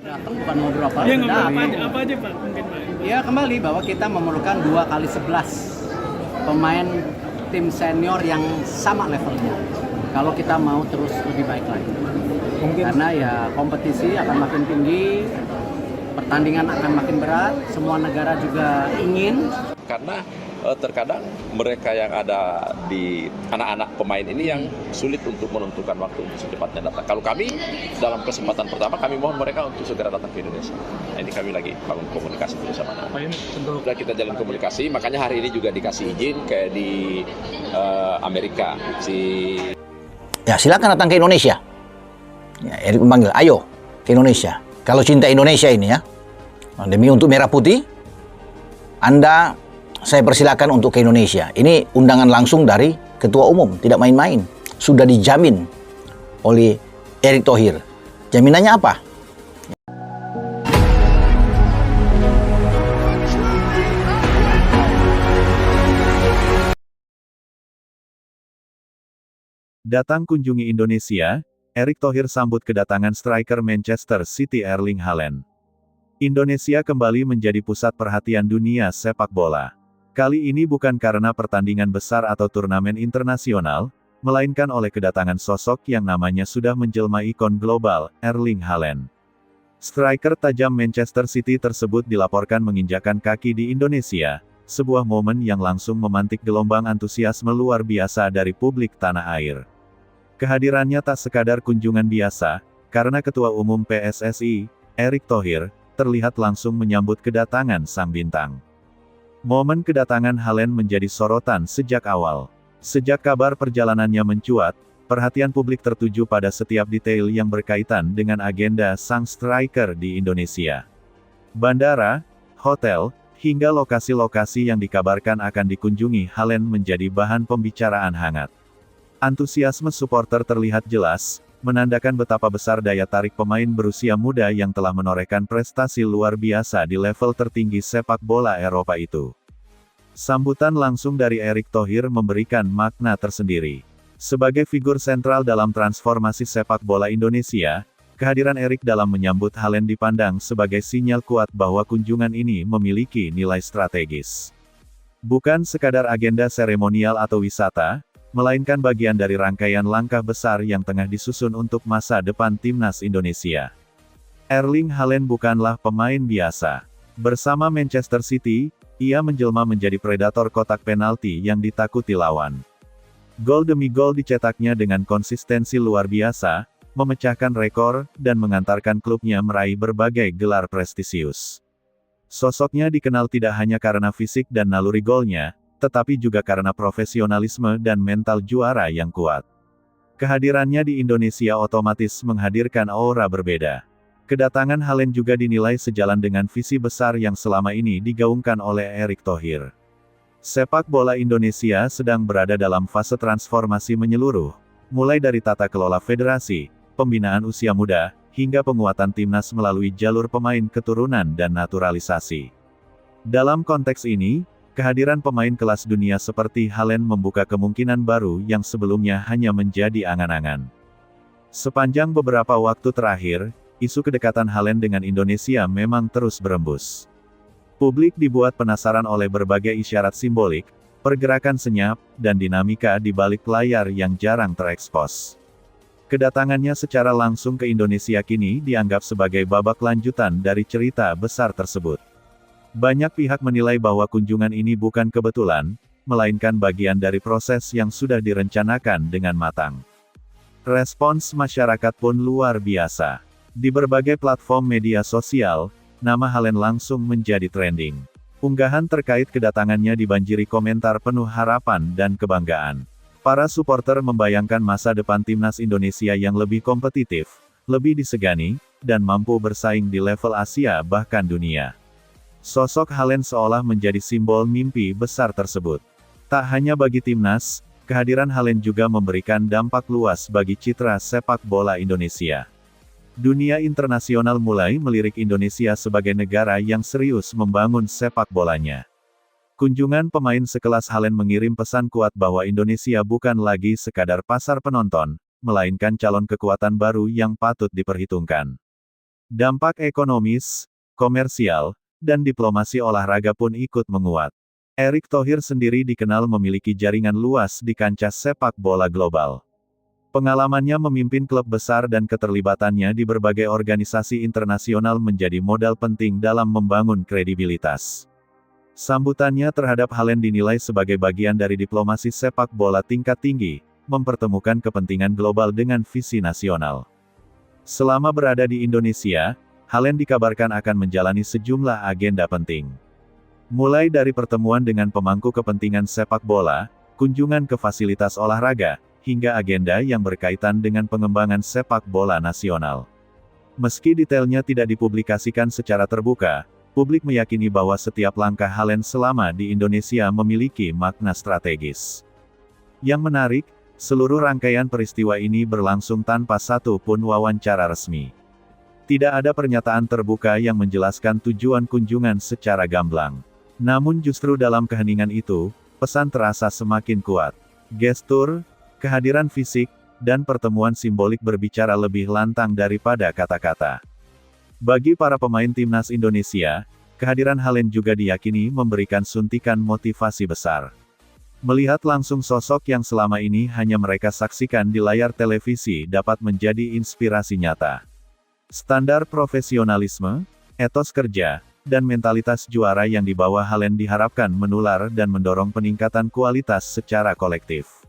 Datang bukan mau berapa, Ya sudah nggak apa? apa aja Pak mungkin Pak. Ya kembali bahwa kita memerlukan 2x11 pemain tim senior yang sama levelnya. Kalau kita mau terus lebih baik lagi. Karena ya kompetisi akan makin tinggi, pertandingan akan makin berat, semua negara juga ingin. Karena terkadang mereka yang ada di anak-anak pemain ini yang sulit untuk menentukan waktu untuk secepatnya datang. Kalau kami dalam kesempatan pertama kami mohon mereka untuk segera datang ke Indonesia. Nah, ini kami lagi bangun komunikasi bersama. Sudah kita jalan komunikasi, makanya hari ini juga dikasih izin kayak di Amerika. Ya silakan datang ke Indonesia. Ya, Erik memanggil, ayo ke Indonesia. Kalau cinta Indonesia ini ya, demi untuk merah putih, Anda saya persilakan untuk ke Indonesia. Ini undangan langsung dari Ketua Umum, tidak main-main. Sudah dijamin oleh Erick Thohir. Jaminannya apa? Datang kunjungi Indonesia, Erick Thohir sambut kedatangan striker Manchester City Erling Haaland. Indonesia kembali menjadi pusat perhatian dunia sepak bola. Kali ini bukan karena pertandingan besar atau turnamen internasional, melainkan oleh kedatangan sosok yang namanya sudah menjelma ikon global, Erling Haaland. Striker tajam Manchester City tersebut dilaporkan menginjakan kaki di Indonesia, sebuah momen yang langsung memantik gelombang antusiasme luar biasa dari publik tanah air. Kehadirannya tak sekadar kunjungan biasa, karena Ketua Umum PSSI, Erick Thohir, terlihat langsung menyambut kedatangan sang bintang. Momen kedatangan Haaland menjadi sorotan sejak awal. Sejak kabar perjalanannya mencuat, perhatian publik tertuju pada setiap detail yang berkaitan dengan agenda sang striker di Indonesia. Bandara, hotel, hingga lokasi-lokasi yang dikabarkan akan dikunjungi Haaland menjadi bahan pembicaraan hangat. Antusiasme supporter terlihat jelas, menandakan betapa besar daya tarik pemain berusia muda yang telah menorehkan prestasi luar biasa di level tertinggi sepak bola Eropa itu. Sambutan langsung dari Erick Thohir memberikan makna tersendiri. Sebagai figur sentral dalam transformasi sepak bola Indonesia, kehadiran Erick dalam menyambut Haaland dipandang sebagai sinyal kuat bahwa kunjungan ini memiliki nilai strategis. Bukan sekadar agenda seremonial atau wisata, melainkan bagian dari rangkaian langkah besar yang tengah disusun untuk masa depan timnas Indonesia. Erling Haaland bukanlah pemain biasa. Bersama Manchester City, ia menjelma menjadi predator kotak penalti yang ditakuti lawan. Gol demi gol dicetaknya dengan konsistensi luar biasa, memecahkan rekor, dan mengantarkan klubnya meraih berbagai gelar prestisius. Sosoknya dikenal tidak hanya karena fisik dan naluri golnya, tetapi juga karena profesionalisme dan mental juara yang kuat. Kehadirannya di Indonesia otomatis menghadirkan aura berbeda. Kedatangan Haaland juga dinilai sejalan dengan visi besar yang selama ini digaungkan oleh Erick Thohir. Sepak bola Indonesia sedang berada dalam fase transformasi menyeluruh, mulai dari tata kelola federasi, pembinaan usia muda, hingga penguatan timnas melalui jalur pemain keturunan dan naturalisasi. Dalam konteks ini, kehadiran pemain kelas dunia seperti Haaland membuka kemungkinan baru yang sebelumnya hanya menjadi angan-angan. Sepanjang beberapa waktu terakhir, isu kedekatan Haaland dengan Indonesia memang terus berembus. Publik dibuat penasaran oleh berbagai isyarat simbolik, pergerakan senyap, dan dinamika di balik layar yang jarang terekspos. Kedatangannya secara langsung ke Indonesia kini dianggap sebagai babak lanjutan dari cerita besar tersebut. Banyak pihak menilai bahwa kunjungan ini bukan kebetulan, melainkan bagian dari proses yang sudah direncanakan dengan matang. Respons masyarakat pun luar biasa. Di berbagai platform media sosial, nama Haaland langsung menjadi trending. Unggahan terkait kedatangannya dibanjiri komentar penuh harapan dan kebanggaan. Para supporter membayangkan masa depan timnas Indonesia yang lebih kompetitif, lebih disegani, dan mampu bersaing di level Asia bahkan dunia. Sosok Haaland seolah menjadi simbol mimpi besar tersebut. Tak hanya bagi timnas, kehadiran Haaland juga memberikan dampak luas bagi citra sepak bola Indonesia. Dunia internasional mulai melirik Indonesia sebagai negara yang serius membangun sepak bolanya. Kunjungan pemain sekelas Haaland mengirim pesan kuat bahwa Indonesia bukan lagi sekadar pasar penonton, melainkan calon kekuatan baru yang patut diperhitungkan. Dampak ekonomis, komersial, dan diplomasi olahraga pun ikut menguat. Erick Thohir sendiri dikenal memiliki jaringan luas di kancah sepak bola global. Pengalamannya memimpin klub besar dan keterlibatannya di berbagai organisasi internasional menjadi modal penting dalam membangun kredibilitas. Sambutannya terhadap Haaland dinilai sebagai bagian dari diplomasi sepak bola tingkat tinggi, mempertemukan kepentingan global dengan visi nasional. Selama berada di Indonesia, Haaland dikabarkan akan menjalani sejumlah agenda penting. Mulai dari pertemuan dengan pemangku kepentingan sepak bola, kunjungan ke fasilitas olahraga, hingga agenda yang berkaitan dengan pengembangan sepak bola nasional. Meski detailnya tidak dipublikasikan secara terbuka, publik meyakini bahwa setiap langkah Haaland selama di Indonesia memiliki makna strategis. Yang menarik, seluruh rangkaian peristiwa ini berlangsung tanpa satu pun wawancara resmi. Tidak ada pernyataan terbuka yang menjelaskan tujuan kunjungan secara gamblang. Namun justru dalam keheningan itu, pesan terasa semakin kuat. Gestur, kehadiran fisik, dan pertemuan simbolik berbicara lebih lantang daripada kata-kata. Bagi para pemain timnas Indonesia, kehadiran Haaland juga diyakini memberikan suntikan motivasi besar. Melihat langsung sosok yang selama ini hanya mereka saksikan di layar televisi dapat menjadi inspirasi nyata. Standar profesionalisme, etos kerja, dan mentalitas juara yang dibawa Haaland diharapkan menular dan mendorong peningkatan kualitas secara kolektif.